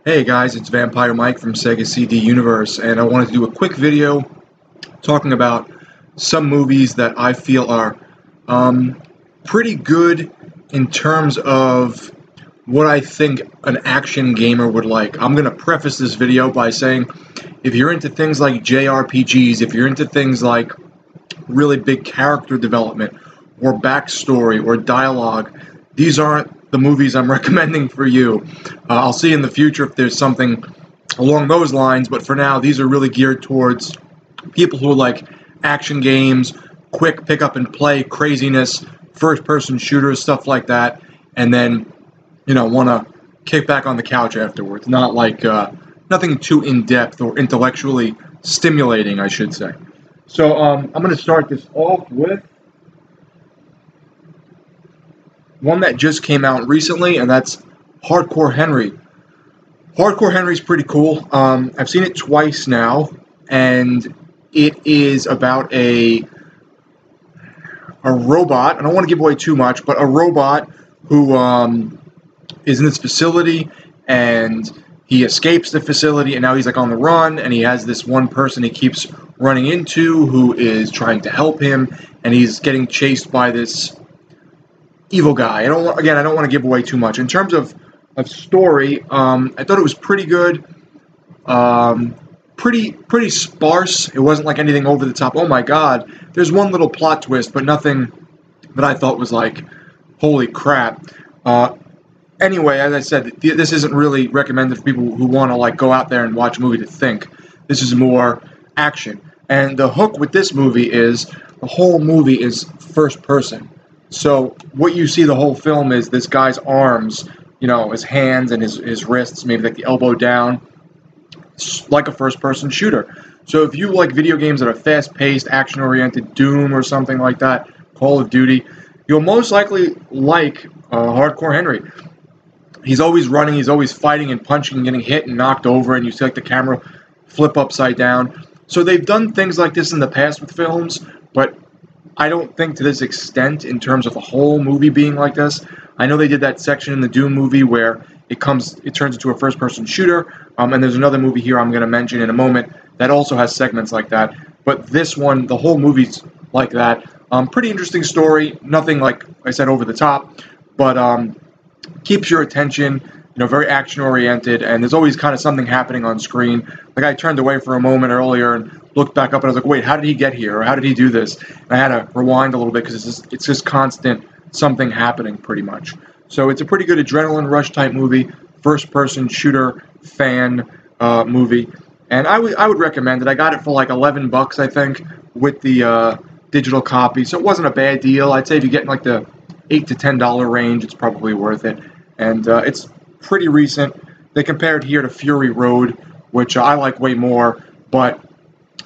Hey guys, it's Vampire Mike from Sega CD Universe, and I wanted to do a quick video talking about some movies that I feel are pretty good in terms of what I think an action gamer would like. I'm going to preface this video by saying if you're into things like JRPGs, if you're into things like really big character development or backstory or dialogue, these aren't the movies I'm recommending for you. I'll see in the future if there's something along those lines, but for now, these are really geared towards people who like action games, quick pick up and play craziness, first-person shooters, stuff like that, and then, want to kick back on the couch afterwards. Not like nothing too in-depth or intellectually stimulating, I should say. So I'm going to start this off with one that just came out recently, and that's Hardcore Henry. Hardcore Henry's pretty cool. I've seen it twice now, and it is about a robot. I don't want to give away too much, but a robot who is in this facility, and he escapes the facility, and now he's like on the run, and he has this one person he keeps running into who is trying to help him, and he's getting chased by this evil guy. I don't want to give away too much. In terms of story, I thought it was pretty good. Pretty sparse. It wasn't like anything over the top. Oh my god. There's one little plot twist, but nothing that I thought was like, holy crap. Anyway, as I said, this isn't really recommended for people who want to like go out there and watch a movie to think. This is more action. And the hook with this movie is the whole movie is first person. So what you see the whole film is this guy's arms, his hands and his wrists, maybe like the elbow down, like a first-person shooter. So if you like video games that are fast-paced, action-oriented, Doom or something like that, Call of Duty, you'll most likely like Hardcore Henry. He's always running, he's always fighting and punching and getting hit and knocked over, and you see like the camera flip upside down. So they've done things like this in the past with films, but I don't think to this extent in terms of the whole movie being like this. I know they did that section in the Doom movie where it turns into a first-person shooter, and there's another movie here I'm going to mention in a moment that also has segments like that. But this one, the whole movie's like that. Pretty interesting story. Nothing, like I said, over the top, but keeps your attention. Very action-oriented, and there's always kind of something happening on screen. Like I turned away for a moment earlier and looked back up, and I was like, wait, how did he get here? Or how did he do this? And I had to rewind a little bit because it's just constant something happening pretty much. So it's a pretty good adrenaline rush type movie, first-person shooter fan movie. And I would recommend it. I got it for like $11, I think, with the digital copy. So it wasn't a bad deal. I'd say if you get in like the $8 to $10 range, it's probably worth it. And it's pretty recent. They compared here to Fury Road, which I like way more, but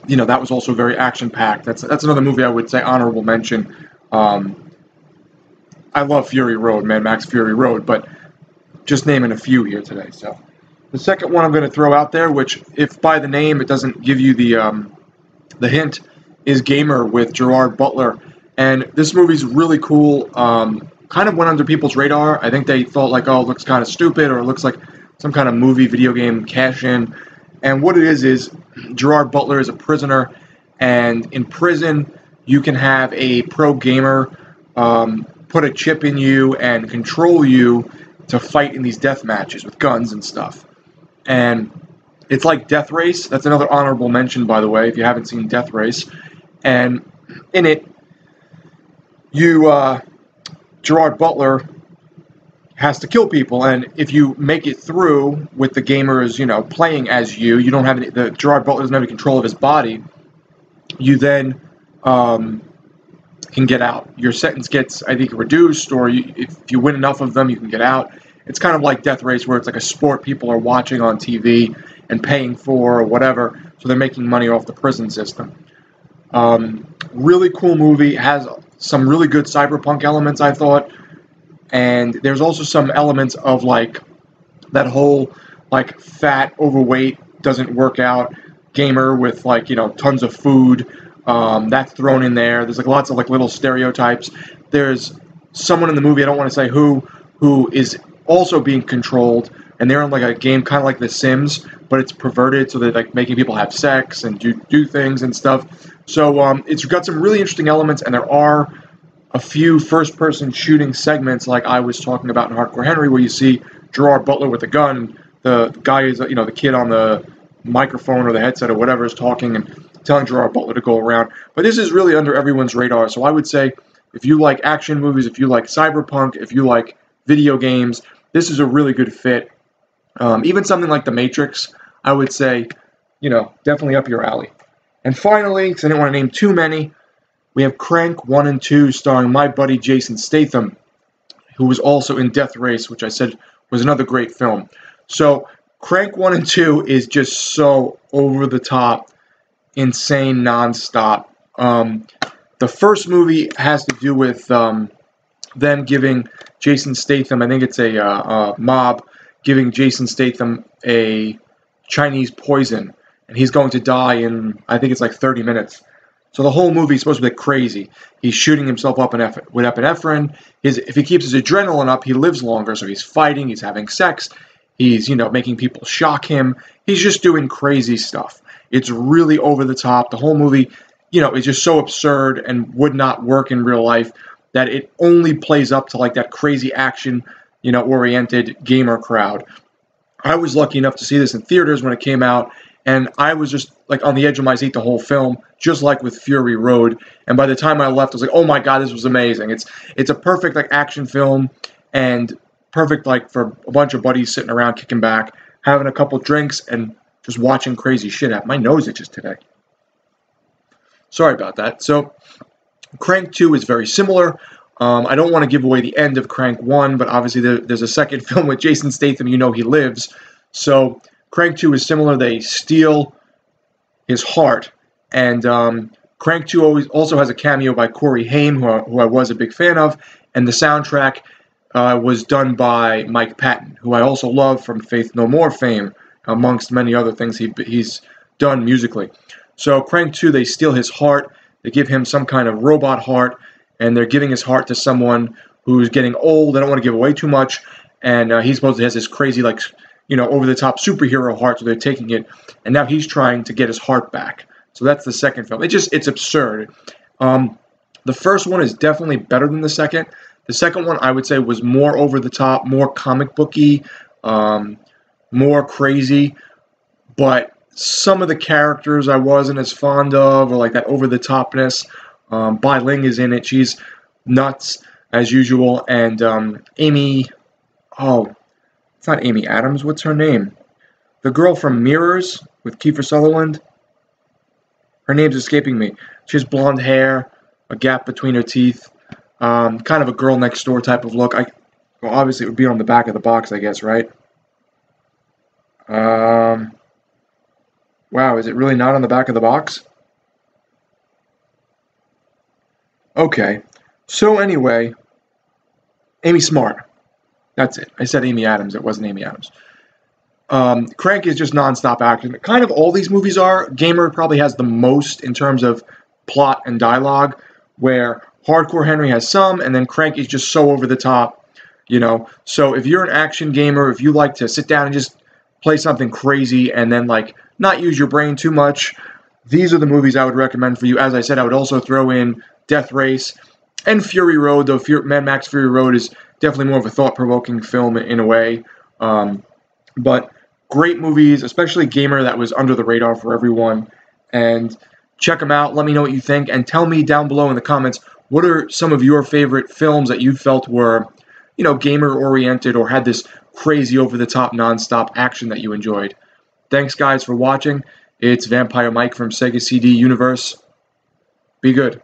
that was also very action-packed. That's another movie I would say honorable mention. I love Fury Road, Mad Max Fury Road, but just naming a few here today. So the second one I'm going to throw out there, which if by the name it doesn't give you the hint, is Gamer with Gerard Butler. And this movie's really cool. Kind of went under people's radar. I think they thought like, oh, it looks kind of stupid, or it looks like some kind of movie, video game cash-in. And what it is Gerard Butler is a prisoner, and in prison, you can have a pro gamer put a chip in you and control you to fight in these death matches with guns and stuff. And it's like Death Race. That's another honorable mention, by the way, if you haven't seen Death Race. And in it, Gerard Butler has to kill people, and if you make it through with the gamers, playing as you don't have Gerard Butler doesn't have any control of his body, you then can get out. Your sentence gets, I think, reduced, or if you win enough of them, you can get out. It's kind of like Death Race, where it's like a sport people are watching on TV and paying for or whatever, so they're making money off the prison system. Really cool movie. It has some really good cyberpunk elements, I thought. And there's also some elements of like that whole like fat, overweight, doesn't work out gamer with like, tons of food. That's thrown in there. There's like lots of like little stereotypes. There's someone in the movie, I don't want to say who is also being controlled, and they're in like a game kind of like The Sims, but it's perverted, so they're like making people have sex and do things and stuff. So it's got some really interesting elements, and there are a few first-person shooting segments like I was talking about in Hardcore Henry, where you see Gerard Butler with a gun. The guy is, the kid on the microphone or the headset or whatever is talking and telling Gerard Butler to go around. But this is really under everyone's radar. So I would say if you like action movies, if you like cyberpunk, if you like video games, this is a really good fit. Even something like The Matrix, I would say, definitely up your alley. And finally, because I didn't want to name too many, we have Crank 1 and 2 starring my buddy Jason Statham, who was also in Death Race, which I said was another great film. So Crank 1 and 2 is just so over the top, insane, nonstop. The first movie has to do with them giving Jason Statham, I think it's a mob, giving Jason Statham a Chinese poison, and he's going to die in, I think it's like 30 minutes. So the whole movie is supposed to be crazy. He's shooting himself up with epinephrine. If he keeps his adrenaline up, he lives longer. So he's fighting, he's having sex, he's, making people shock him. He's just doing crazy stuff. It's really over the top. The whole movie, is just so absurd and would not work in real life that it only plays up to like that crazy action, oriented gamer crowd. I was lucky enough to see this in theaters when it came out, and I was just like on the edge of my seat the whole film, just like with Fury Road. And by the time I left, I was like, oh my God, this was amazing. It's a perfect like action film, and perfect like for a bunch of buddies sitting around kicking back, having a couple drinks, and just watching crazy shit happen. My nose itches today. Sorry about that. So Crank 2 is very similar. I don't want to give away the end of Crank 1, but obviously there's a second film with Jason Statham, he lives. So Crank 2 is similar. They steal his heart. And Crank 2 also has a cameo by Corey Haim, who I was a big fan of. And the soundtrack was done by Mike Patton, who I also love from Faith No More fame, amongst many other things he's done musically. So Crank 2, they steal his heart. They give him some kind of robot heart, and they're giving his heart to someone who's getting old. I don't want to give away too much. And he supposedly has this crazy, over-the-top superhero heart, so they're taking it. And now he's trying to get his heart back. So that's the second film. It's absurd. The first one is definitely better than the second. The second one, I would say, was more over-the-top, more comic booky, more crazy. But some of the characters I wasn't as fond of, or like that over-the-topness. Bai Ling is in it. She's nuts, as usual. And Amy... Oh, it's not Amy Adams. What's her name? The girl from Mirrors with Kiefer Sutherland. Her name's escaping me. She has blonde hair, a gap between her teeth. Kind of a girl next door type of look. Well, obviously it would be on the back of the box, I guess, right? Wow, is it really not on the back of the box? Okay. So anyway, Amy Smart. That's it. I said Amy Adams. It wasn't Amy Adams. Crank is just nonstop action. Kind of all these movies are. Gamer probably has the most in terms of plot and dialogue, where Hardcore Henry has some, and then Crank is just so over the top, So if you're an action gamer, if you like to sit down and just play something crazy and then not use your brain too much, these are the movies I would recommend for you. As I said, I would also throw in Death Race and Fury Road, though Mad Max Fury Road is definitely more of a thought-provoking film in a way. But great movies, especially Gamer, that was under the radar for everyone. And check them out. Let me know what you think. And tell me down below in the comments, what are some of your favorite films that you felt were, gamer-oriented or had this crazy, over-the-top, non-stop action that you enjoyed. Thanks, guys, for watching. It's Vampire Mike from Sega CD Universe. Be good.